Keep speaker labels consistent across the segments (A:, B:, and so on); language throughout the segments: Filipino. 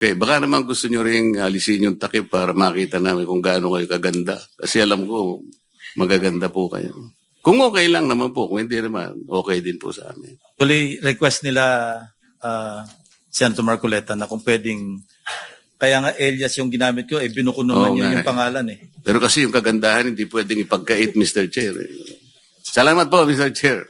A: Okay, baka naman gusto nyo rin alisin yung takip para makita namin kung gaano kayo kaganda. Kasi alam ko, magaganda po kayo. Kung okay lang naman po, kung hindi naman, okay din po sa amin.
B: Actually, request nila Senator Marcoleta na kung pwedeng, kaya nga alias yung ginamit ko, binuko naman
A: Oo
B: yun
A: nga
B: yung
A: eh.
B: pangalan eh.
A: Pero kasi yung kagandahan, hindi pwedeng ipagkait, Mr. Chair. Salamat po, Mr. Chair.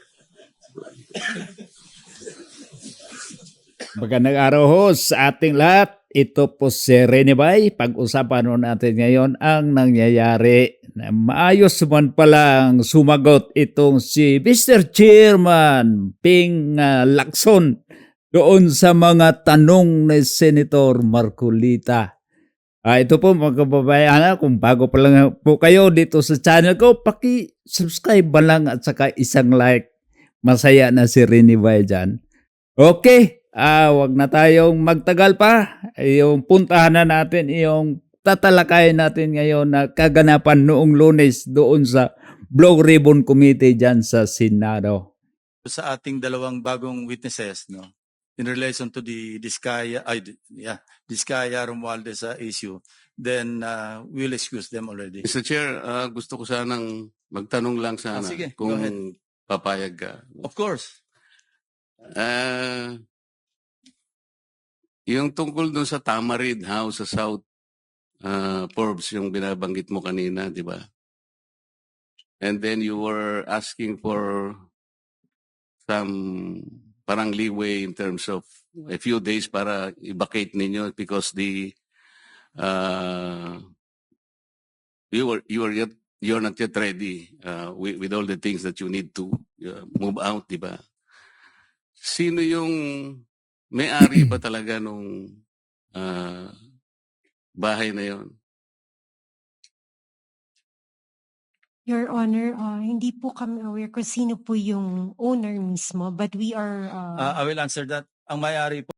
C: Magandang araw ho sa ating lahat. Ito po si Rene Bay. Pag-usapan ho natin ngayon ang nangyayari. Na maayos man palang sumagot itong si Mr. Chairman Ping Lacson doon sa mga tanong ni Senator Marcolita. Ito po mga kababayan, kung bago pa lang po kayo dito sa channel ko, paki-subscribe ba lang at saka isang like. Masaya na si Rene Bay dyan. Okay. Wag na tayong magtagal pa. Yung puntahan na natin, yung tatalakayin natin ngayon na kaganapan noong Lunes doon sa Blue Ribbon Committee dyan sa Senado.
B: Sa ating dalawang bagong witnesses, no, in relation to the Diskaya Romualdez issue, then we'll excuse them already.
A: Mr. Chair, gusto ko sanang magtanong lang sana
B: sige, go ahead.
A: kung papayag ka.
B: Of course.
A: Yung tungkol dun sa Tamarid House sa South Forbes, yung binabanggit mo kanina, di ba? And then you were asking for some parang leeway in terms of a few days para i-vacate ninyo because you're not yet ready with all the things that you need to move out, di ba? Sino yung may-ari ba talaga nung bahay na yon?
D: Your Honor, hindi po kami aware kung sino po yung owner mismo, but we are...
B: I will answer that. Ang may-ari po,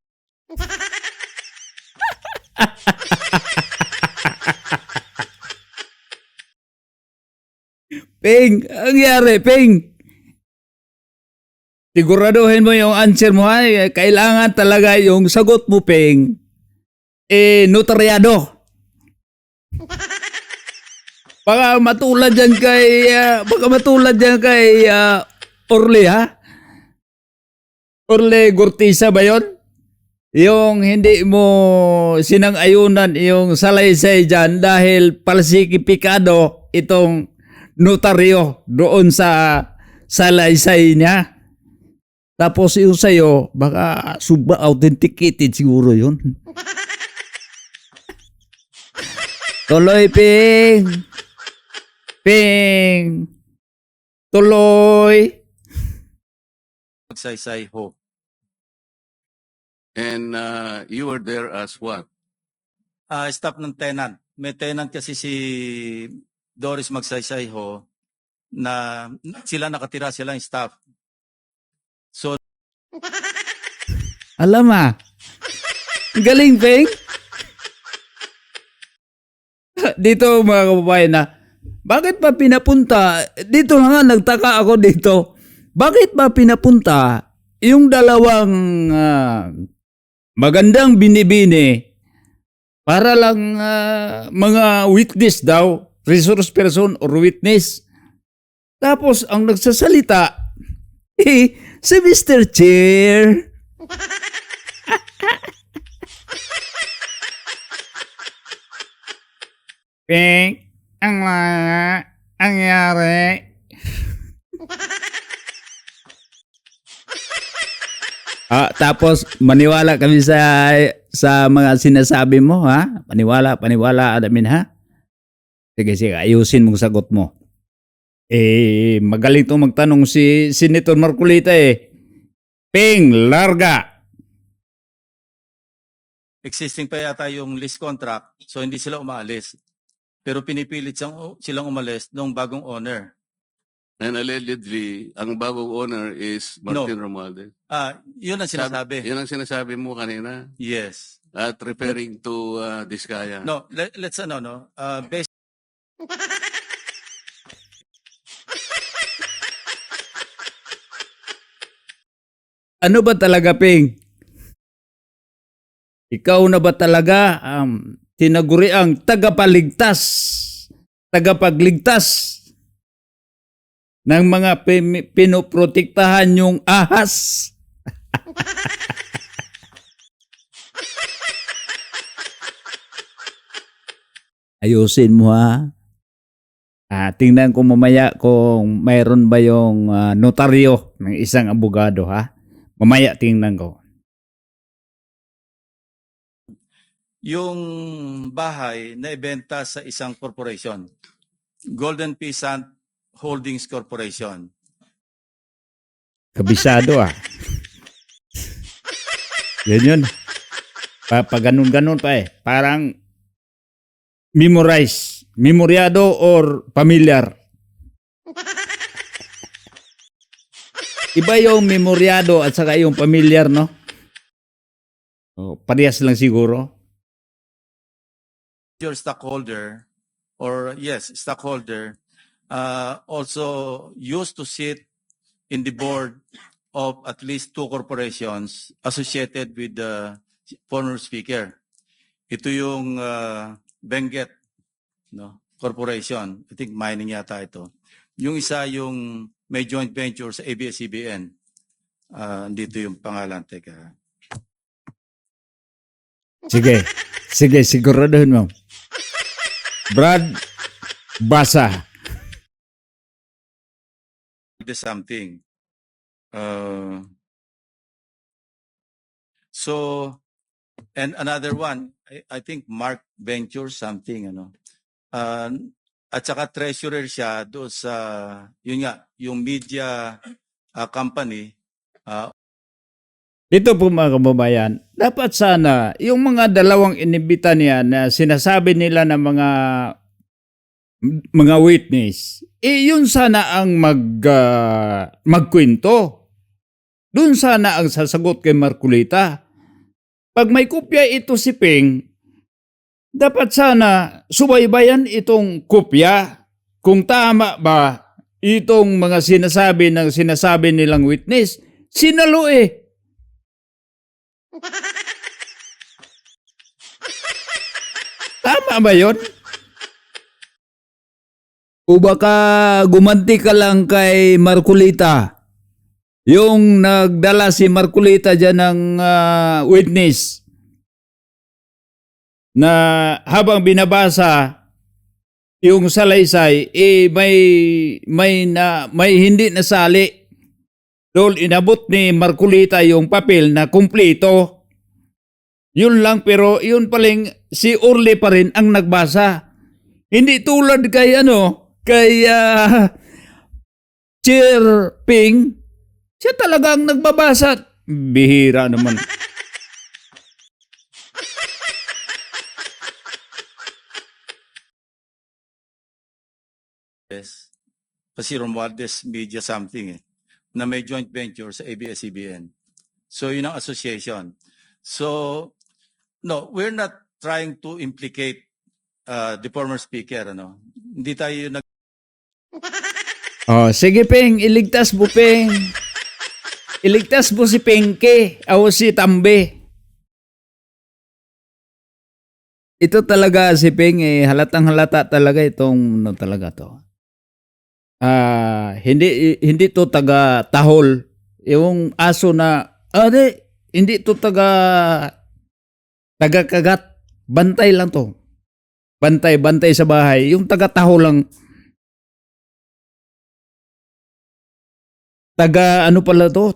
C: Ping, ang yari, Ping. Siguraduhin mo yung answer mo. Kailangan talaga yung sagot mo, Ping. Notaryado. Baka matulad dyan kay Orly, ha? Orly Gurtiza ba yun? Yung hindi mo sinang-ayunan yung salaysay dyan dahil palsikipikado itong notaryo doon sa salaysay niya. Tapos yung sa'yo, baka suba authenticated siguro yun. Tuloy, Ping. Ping. Tuloy.
B: magsaysay ho.
A: And you were there as what?
B: Staff ng tenant. May tenant kasi si Doris Magsaysay ho na sila nakatira, sila yung staff. So,
C: Alam galing, Ping. Dito mga kababayan na, bakit pa pinapunta? Dito na nga, nagtaka ako dito. Bakit pa pinapunta yung dalawang magandang binibini para lang mga witness daw, resource person or witness. Tapos ang nagsasalita, si Mr. Chair. Ping, ang yari. Tapos maniwala kami sa mga sinasabi mo, ha? Paniwala, Adamin, ha? Sige, ayusin mong sagot mo. Magaling itong magtanong si Senator Marcolita Ping, larga.
B: existing pa yata yung lease contract, so hindi sila umaalis. Pero pinipilit silang umalis ng bagong owner.
A: And allegedly, ang bagong owner is Martin Romualdez.
B: Yun ang sinasabi.
A: Yun ang sinasabi mo kanina
B: Yes.
A: at referring to Diskaya.
B: No, let's based
C: Ano ba talaga, Ping? Ikaw na ba talaga tinaguriang tagapagligtas ng mga pinoprotektahan yung ahas? Ayusin mo ha. Tingnan ko mamaya kung mayroon ba yung notaryo ng isang abogado ha. Mamaya tingnan ko.
B: Yung bahay na ibenta sa isang corporation, Golden Peasant Holdings Corporation.
C: Kabisado Yun. Ganun pa eh. Parang memoryado or familiar. Iba yung memoryado at saka yung familiar, no? Parehas lang siguro.
B: Your stockholder, also used to sit in the board of at least 2 corporations associated with the former speaker. Ito yung Benguet, no, Corporation. I think mining yata ito. Yung isa yung may joint venture sa ABS-CBN. Dito yung pangalan. Teka.
C: Sige, siguraduhin mo. Brad Basa.
B: There's something. And another one, I think Mark Venture something, ano. At saka treasurer siya doon sa, yun nga, yung media company.
C: Dito po mga kababayan, dapat sana yung mga dalawang inibita niya na sinasabi nila ng mga witness, yun sana ang magkwento. Doon sana ang sasagot kay Marcolita. Pag may kopya ito si Ping, dapat sana subaybayan itong kopya kung tama ba itong mga sinasabi nilang witness. Sinalo eh. Tama ba yun? O baka gumanti ka lang kay Marcolita. Yung nagdala si Marcolita dyan ng witness na habang binabasa yung salaysay, may hindi nasali. Doon inabot ni Marcolita yung papel na kumpleto. Yun lang, pero yun paling si Orly pa rin ang nagbasa. Hindi tulad kay Chair Ping, siya talaga ang nagbabasa. Bihira naman.
B: Yes. Kasi Romualdez Media something na may joint venture sa ABS-CBN. So yun ang association. So, no, we're not trying to implicate the former speaker. Hindi tayo
C: Sige Ping, iligtas mo Ping. Iligtas mo si Pengke o si Tambe. Ito talaga si Ping, halatang halata talaga itong talaga to. Hindi to taga tahol. Yung aso na, hindi to taga kagat. Bantay lang to. Bantay sa bahay. Yung taga tahol lang.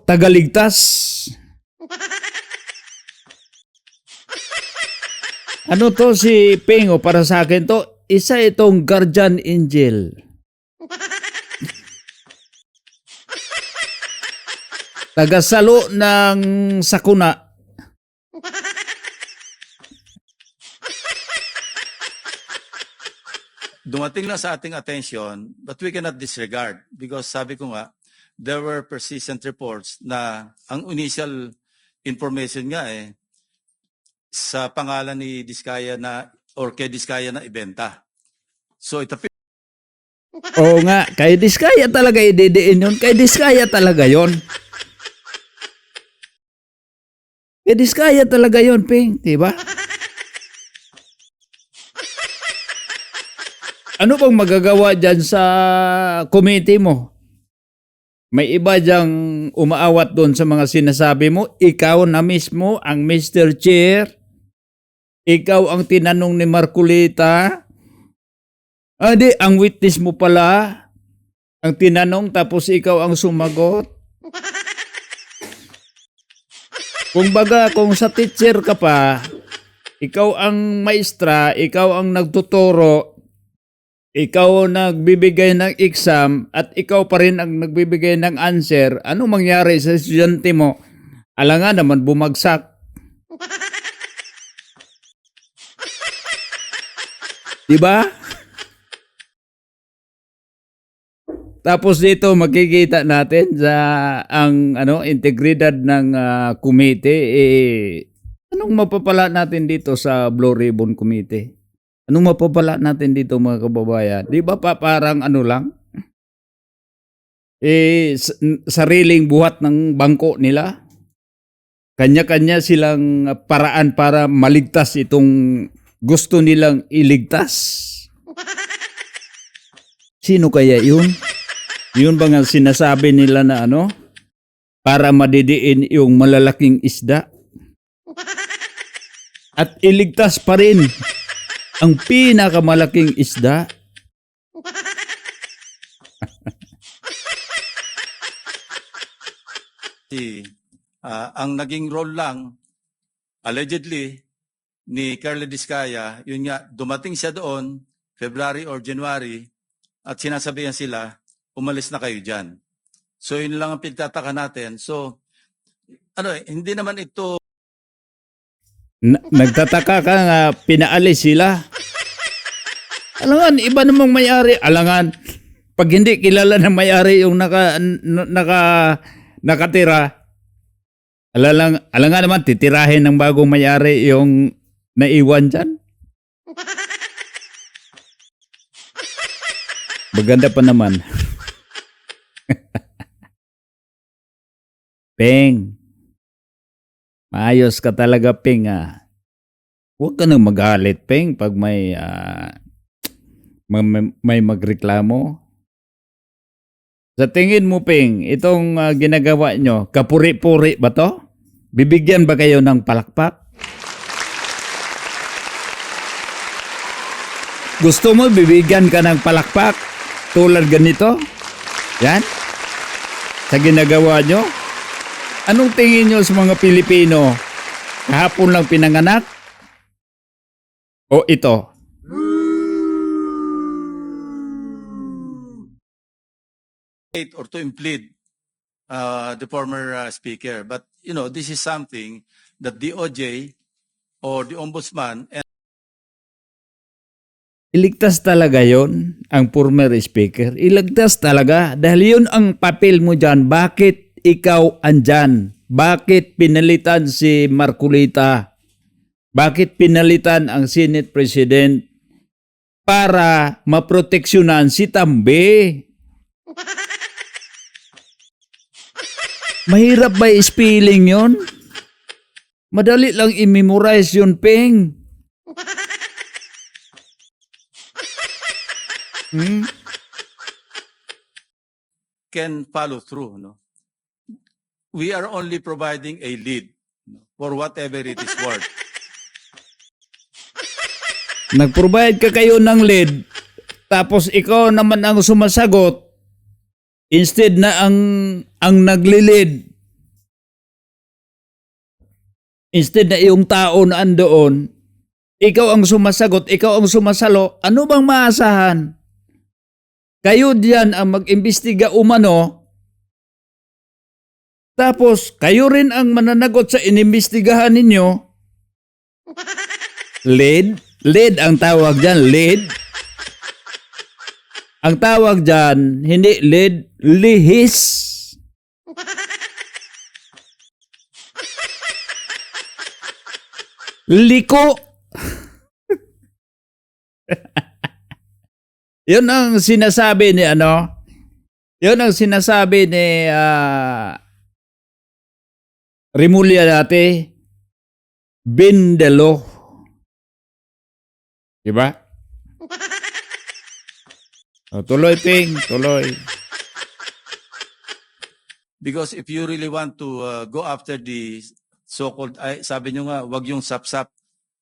C: Tagaligtas. Ano to si Pingo para sa akin to? Isa itong guardian angel. Tagasalo ng sakuna.
B: dumating lang sa ating attention, but we cannot disregard because sabi ko nga, there were persistent reports na ang initial information nga sa pangalan ni Diskaya na or kay Diskaya na ibenta. So ito
C: Oo nga, kay Diskaya talaga ididiin yun. Kay Diskaya talaga yon. Kaya diskaya talaga yon, Ping, di ba? Ano bang magagawa dyan sa committee mo? May iba diyang umaawat doon sa mga sinasabi mo. Ikaw na mismo ang Mr. Chair. Ikaw ang tinanong ni Marcolita. Di, ang witness mo pala. Ang tinanong tapos ikaw ang sumagot. Kung baga, kung sa teacher ka pa, ikaw ang maestra, ikaw ang nagtuturo, ikaw ang nagbibigay ng exam, at ikaw pa rin ang nagbibigay ng answer, ano mangyari sa estudyante mo? Alangan naman bumagsak. Diba? Tapos dito makikita natin sa ang integridad ng committee, anong mapapala natin dito sa Blue Ribbon Committee? Anong mapapala natin dito mga kababayan? Di ba pa parang lang? Sariling buhat ng bangko nila. Kanya-kanya silang paraan para maligtas itong gusto nilang iligtas. Sino kaya yun? Yun ba nga sinasabi nila na para madidiin yung malalaking isda? At iligtas pa rin ang pinakamalaking isda.
B: Ang naging role lang, allegedly, ni Carla Diskaya, yun nga, dumating siya doon, February or January, at sinasabihan sila, umalis na kayo dyan. So yun lang ang pagtataka natin. So, hindi naman ito
C: Nagtataka ka nga pinaalis sila. Alangan, iba namang may-ari. Alangan, pag hindi kilala ng may-ari yung nakatira, alangan naman titirahin ng bagong may-ari yung naiwan dyan. Maganda pa naman. Peng, maayos ka talaga, Peng. Huwag ka nang magalit, Peng, pag may magreklamo. Sa tingin mo, Peng, itong ginagawa nyo, kapuri-puri ba to? Bibigyan ba kayo ng palakpak? Gusto mo bibigyan ka ng palakpak tulad ganito? Yan? Sa ginagawa nyo? Anong tingin nyo sa mga Pilipino? Kahapon lang pinanganak? O ito?
B: or to implead the former speaker. But, this is something that DOJ or the Ombudsman and
C: Iligtas talaga yon ang former speaker. Iligtas talaga. Dahil yun ang papel mo dyan. Bakit ikaw andyan? Bakit pinalitan si Marcolita? Bakit pinalitan ang Senate President? Para maproteksyonan si Tambe. Mahirap ba i-spelling yun? Madali lang i-memorize yun, Peng.
B: can follow through. We are only providing a lead for whatever it is worth.
C: Nag-provide ka kayo ng lead, tapos ikaw naman ang sumasagot, instead na ang nagli-lead, instead na yung tao na andoon, ikaw ang sumasagot, ikaw ang sumasalo, ano bang maasahan? Kayo diyan ang mag-imbestiga umano, tapos kayo rin ang mananagot sa inimbestigahan ninyo. Lead ang tawag dyan, lead. Ang tawag dyan, hindi lead, lihis. Liko. Yun ang sinasabi ni yun ang sinasabi ni Rimulya dati. bend the law. Diba? O, tuloy, Ping. Tuloy.
B: Because if you really want to go after the so-called, ay, sabi nyo nga, wag yung sapsap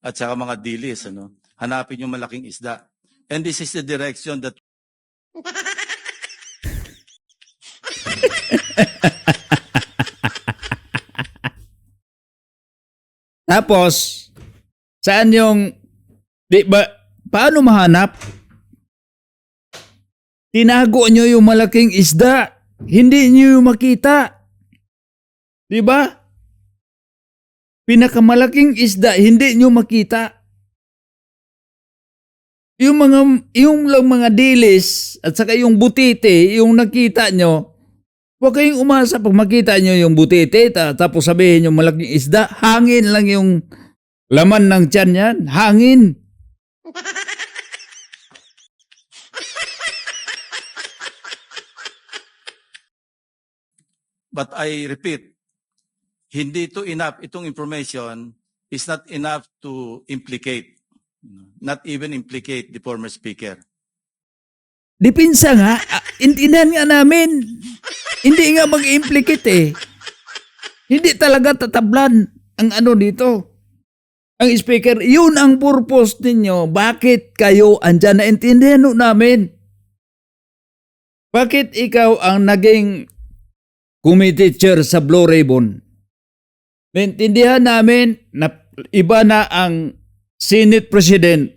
B: at saka mga dilis, ano? Hanapin yung malaking isda. And this is the direction that
C: Tapos, saan yung, di ba, paano mahanap? Tinago nyo yung malaking isda. Hindi nyo yung makita. Di ba? Pinakamalaking isda, hindi nyo makita. Yung lang mga dilis at saka yung butite, yung nakita nyo, huwag kayong umasa pag makita nyo yung butite, tapos sabihin yung malaking isda, hangin lang yung laman ng tiyan yan. Hangin.
B: But I repeat, hindi to enough, itong information is not enough to implicate, not even implicate the former speaker.
C: Dipinsa nga, intindihan nga namin. Hindi nga mag-implicate eh. Hindi talaga tatablan ang ano dito. Ang speaker, yun ang purpose ninyo. Bakit kayo andyan? Naintindihan namin. Bakit ikaw ang naging committee chair sa Blue Ribbon? Naintindihan namin na iba na ang Senate President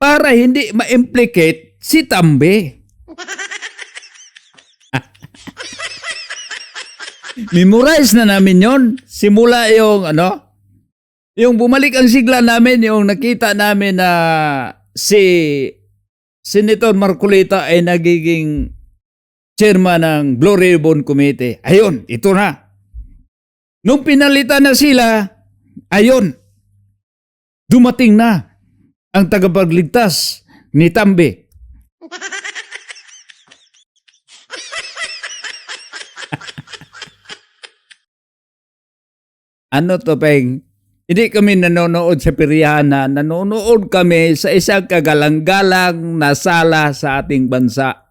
C: para hindi ma-implicate si Tambe. Memorize na namin yon. Simula yung yung bumalik ang sigla namin, yung nakita namin na si Senator Marcolita ay nagiging chairman ng Blue Ribbon Committee. Ayun, ito na. Nung pinalitan na sila, ayun, dumating na ang tagapagligtas ni Tambe. Ano to, Peng? Hindi kami nanonood sa Piriana, nanonood kami sa isang kagalang-galang na sala sa ating bansa.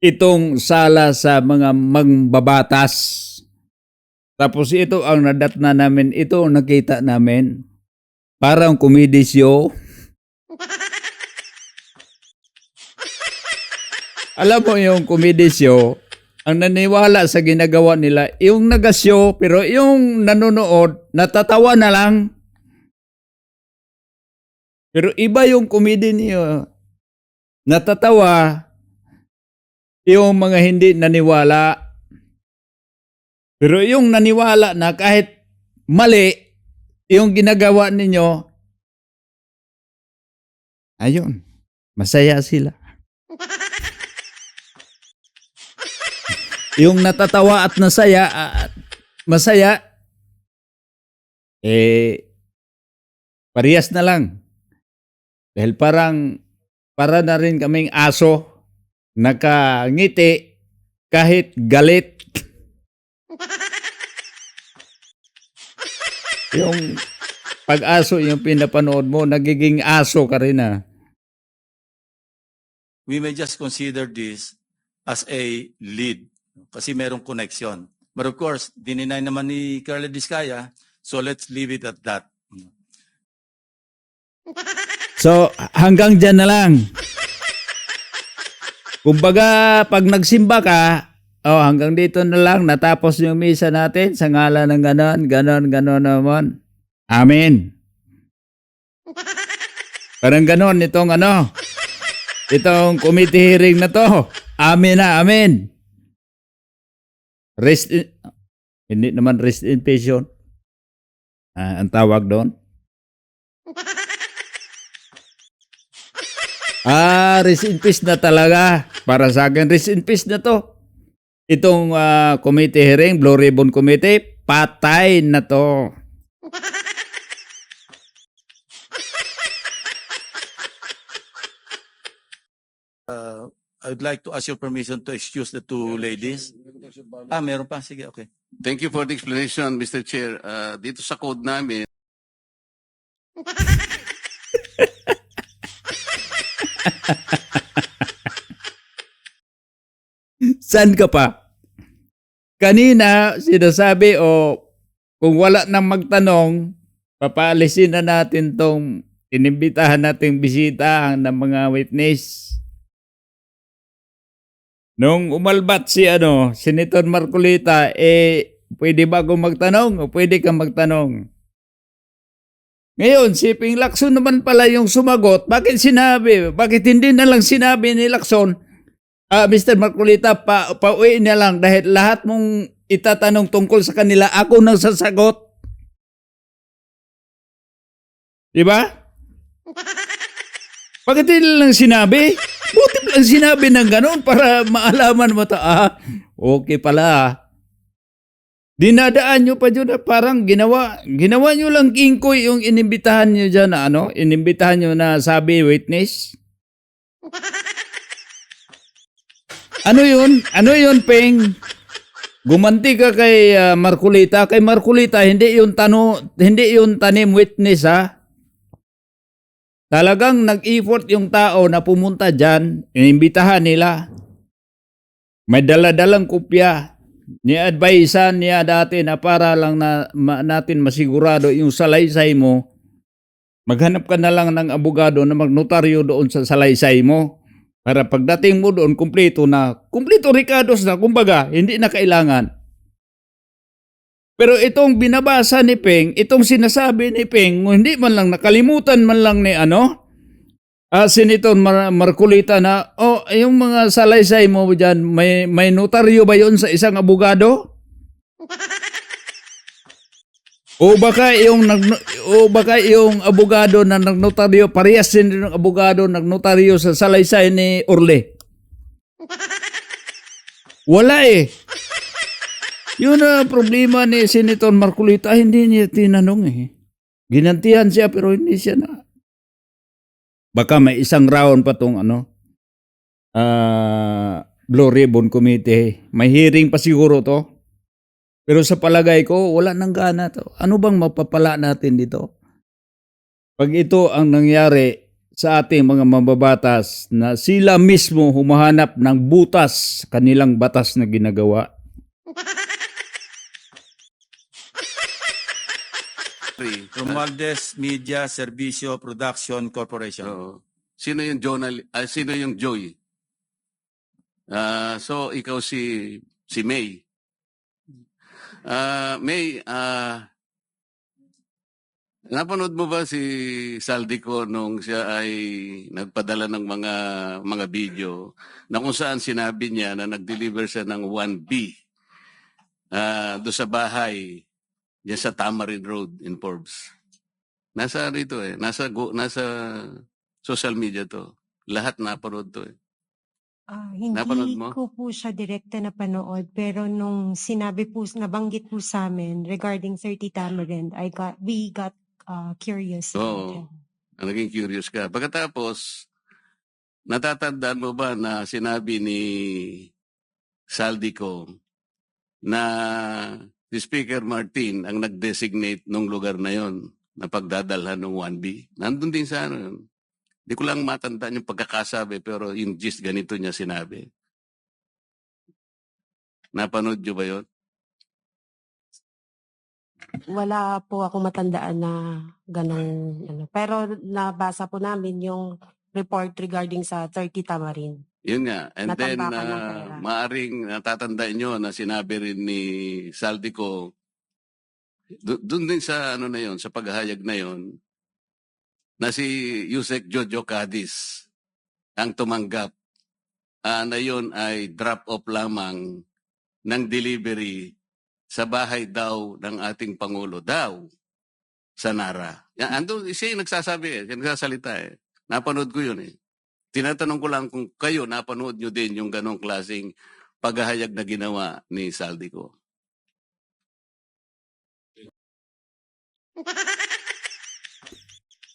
C: Itong sala sa mga mangbabatas. Tapos ito ang nadatna namin, ito ang nakita namin. Parang comedy show. Alam mo yung comedy show, ang naniwala sa ginagawa nila, yung nagasyo, pero yung nanonood, natatawa na lang. Pero iba yung comedy niyo. Natatawa, yung mga hindi naniwala. Pero yung naniwala na kahit mali, yung ginagawa ninyo, ayun, masaya sila. Yung natatawa at nasaya, masaya, parehas na lang. Dahil para na rin kaming aso, nakangiti, kahit galit. Yung pag-aso, yung pinapanood mo, nagiging aso ka rin ah.
B: We may just consider this as a lead kasi merong connection. But of course, dininay naman ni Carla Diskaya, so let's leave it at that.
C: So, hanggang dyan na lang. Kumbaga, pag nagsimba ka, hanggang dito na lang, natapos yung misa natin sa ngalan ng ganon naman. Amen. Parang ganon, itong committee hearing na to. Amen na, amen. Hindi naman rest in peace yun. Ang tawag doon. Rest in peace na talaga. Para sa akin, rest in peace na to. Itong committee hearing, Blue Ribbon Committee, patay na to.
B: I would like to ask your permission to excuse the two ladies. Meron pa? Sige, okay.
A: Thank you for the explanation, Mr. Chair. Dito sa code namin,
C: Saan ka pa? Kanina, sinasabi kung wala nang magtanong, papaalisin na natin tong inimbitahan nating bisita ng mga witness. Nung umalbat si Senator Marcolita, pwede ba akong magtanong o pwede kang magtanong? Ngayon, si Ping Lacson naman pala yung sumagot. Bakit hindi na lang sinabi ni Lacson, Mr. Marcolita, pauwi na lang dahil lahat mong itatanong tungkol sa kanila, ako nang sasagot. Diba? Bakit hindi lang sinabi? Buti lang sinabi ng ganon para maalaman mo okay pala. Dinadaan nyo pa dyan parang ginawa nyo lang kingkoy yung inimbitahan nyo dyan na inimbitahan nyo na sabi witness. Ano yun, Peng? Gumanti ka kay Marcolita. Kay Marcolita, hindi yun tanim witness, ha? Talagang nag-effort yung tao na pumunta dyan, inimbitahan nila. May dala-dalang kopya. Ni-advisean niya dati na para lang natin masigurado yung salaysay mo. Maghanap ka na lang ng abogado na magnotaryo doon sa salaysay mo. Para pagdating mo doon, kumpleto Ricardos na, kumbaga, hindi na kailangan. Pero itong binabasa ni Peng, itong sinasabi ni Peng, hindi man lang nakalimutan man lang ni Senator Marcolita na, yung mga salaysay mo dyan, may notaryo ba yun sa isang abogado? O baka yung abogado na nagnotaryo, parehas din yung abogado nagnotaryo sa salaysay ni Orle. Wala eh. Yun ang problema ni Senator Marcolita, hindi niya tinanong eh. Ginantihan siya pero hindi siya na. Baka may isang round pa tong Blue Ribbon Committee. May hearing pa siguro to. Pero sa palagay ko, wala nang gana to. Ano bang mapapala natin dito? Pag ito ang nangyari sa ating mga mababatas na sila mismo humahanap ng butas sa kanilang batas na ginagawa.
B: Romualdez Media Servicio Production Corporation.
A: Sino yung Joy? So ikaw si May. May, napanood mo ba si Saldico nung siya ay nagpadala ng mga video na kung saan sinabi niya na nag-deliver siya ng 1B doon sa bahay diyan sa Tamarin Road in Forbes. Nasa rito nasa social media to. Lahat napanood to Napanood
D: Hindi
A: mo?
D: ko po siya direkta napanood, pero nung nabanggit po sa amin regarding 30 Tamarind, we got curious about
A: Oo.
D: him.
A: Naging curious ka. Pagkatapos, natatandaan mo ba na sinabi ni Saldico na si Speaker Martin ang nag-designate nung lugar na yon na pagdadalhan ng 1B? Nandun din sa yun. Di ko lang matandaan yung pagkakasabi pero yung gist ganito niya sinabi. Napanood nyo ba yun?
E: Wala po ako matandaan na ganong pero nabasa po namin yung report regarding sa 30 Tamarin.
A: Yun nga. And then,
E: Natambakan ng pera.
A: maaring natatandaan nyo na sinabi rin ni Saldico, doon din sa na yon, sa paghahayag na yon, na si Yusek Jojo Cadiz ang tumanggap na yon ay drop-off lamang ng delivery sa bahay daw ng ating Pangulo daw sa Nara. Ando, siya yung nagsasabi siya nagsasalita Napanood ko yun Tinatanong ko lang kung kayo napanood nyo din yung ganong klaseng paghahayag na ginawa ni Saldico.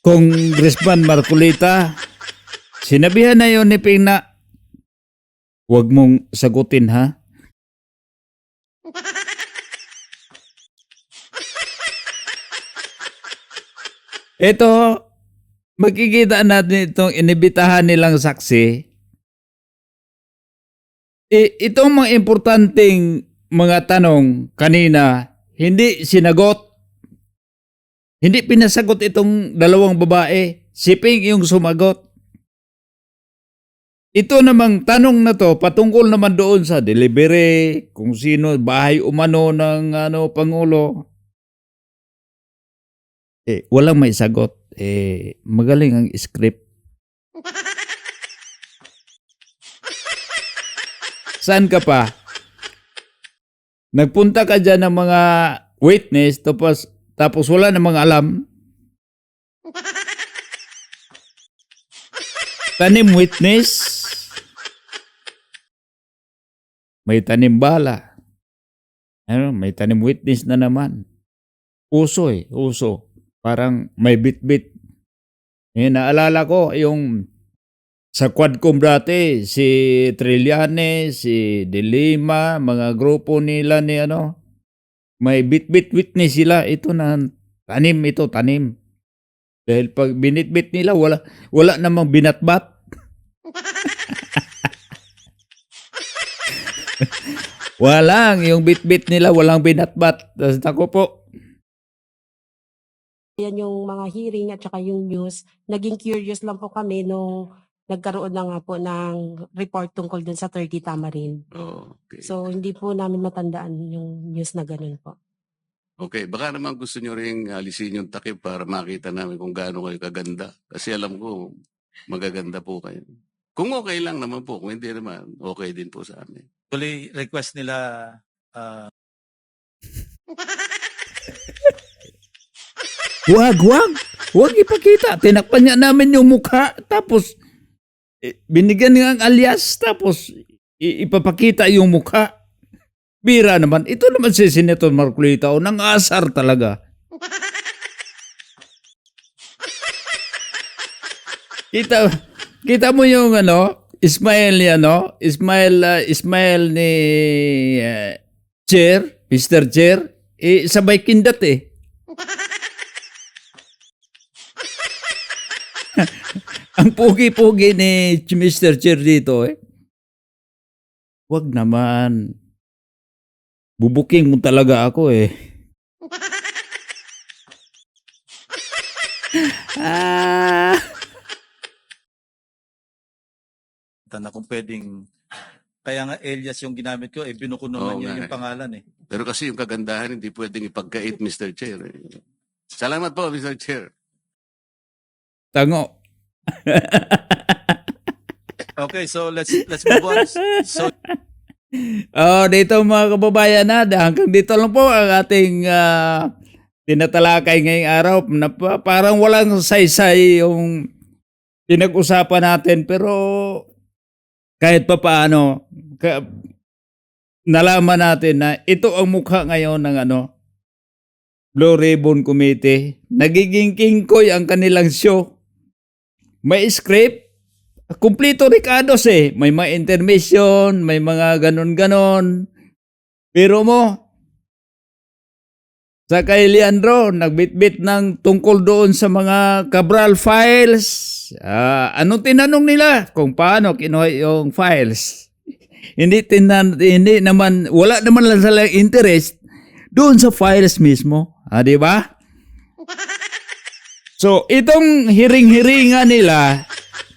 C: Congressman Marcolita, sinabihan na yun ni Ping na huwag mong sagutin ha. Ito, makikita natin itong inibitahan nilang saksi. Itong mga importanteng mga tanong kanina, hindi sinagot. Hindi pinasagot itong dalawang babae. Si Ping yung sumagot. Ito namang tanong na to, patungkol naman doon sa delivery, kung sino, bahay umano ng Pangulo. Walang may sagot. Magaling ang script. Saan ka pa? Nagpunta ka dyan ng mga witness, tapos wala namang alam. Tanim witness. May tanim bala. May tanim witness na naman. Uso uso. Parang may bit-bit. Naalala ko yung sa Quadcom dati, si Trillanes, si De Lima, mga grupo nila ni may bit-bit witness sila. Ito na, tanim. Dahil pag binitbit nila, wala namang binatbat. Yung bitbit nila, walang binatbat. Tapos ako po,
E: Yan yung mga hearing at saka yung news. Naging curious lang po kami nung nagkaroon na nga po ng report tungkol dun sa 30 Tamarin.
A: Okay.
E: So, hindi po namin matandaan yung news na ganun po.
A: Okay, baka naman gusto nyo rin alisin yung takip para makita namin kung gaano kayo kaganda. Kasi alam ko, magaganda po kayo. Kung okay lang naman po, kung hindi naman, okay din po sa amin.
B: Actually, request nila
C: Huwag ipakita. Tinakpan niya namin yung mukha. Tapos, binigyan niya ang alias. Tapos, ipapakita yung mukha. Bira naman. Ito naman si Senator Marcolita. Nang asar talaga. Kita mo yung Ismail ni Chair, Mr. Chair, sabay kindat Ang pugi-pugi ni Mr. Chair dito Wag naman. Bubuking mo talaga ako
B: na kung pwedeng, kaya nga Elias yung ginamit ko, binuko naman
A: Oo
B: yun
A: nga
B: yung pangalan
A: Pero kasi yung kagandahan, hindi pwedeng ipagkait, Mr. Chair. Salamat po, Mr. Chair.
C: Tango.
B: Okay, so let's move on. So,
C: Dito mga kababayan hanggang dito lang po ang ating tinatalakay ngayong araw. Parang walang saysay yung pinag-usapan natin, pero kahit pa paano, nalaman natin na ito ang mukha ngayon ng Blue Ribbon Committee. Nagiging kingkoy ang kanilang show. May script. Kumplito Ricardos May mga intermission, may mga ganon-ganon. Pero sa kay Leandro, nagbitbit ng tungkol doon sa mga Cabral files. Anong tinanong nila? Kung paano kinuha yung files. Hindi naman, wala naman lang silang interest doon sa files mismo. Di ba? So, itong hiring-hiringan nila,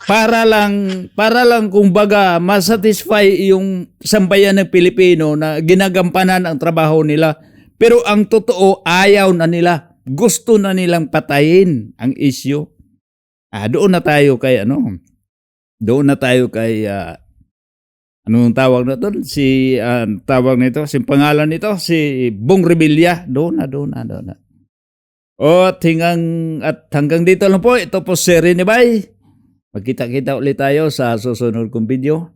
C: para lang kumbaga masatisfy yung sambayan ng Pilipino na ginagampanan ang trabaho nila. Pero ang totoo, ayaw na nila. Gusto na nilang patayin ang issue. Doon na tayo kay Doon na tayo kay anong tawag na doon? Tawag nito, si pangalan nito, si Bong Revilla. Doon na. At hanggang dito lang po. Ito po si Rene Bay. Magkita-kita ulit tayo sa susunod kong video.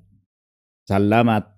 C: Salamat.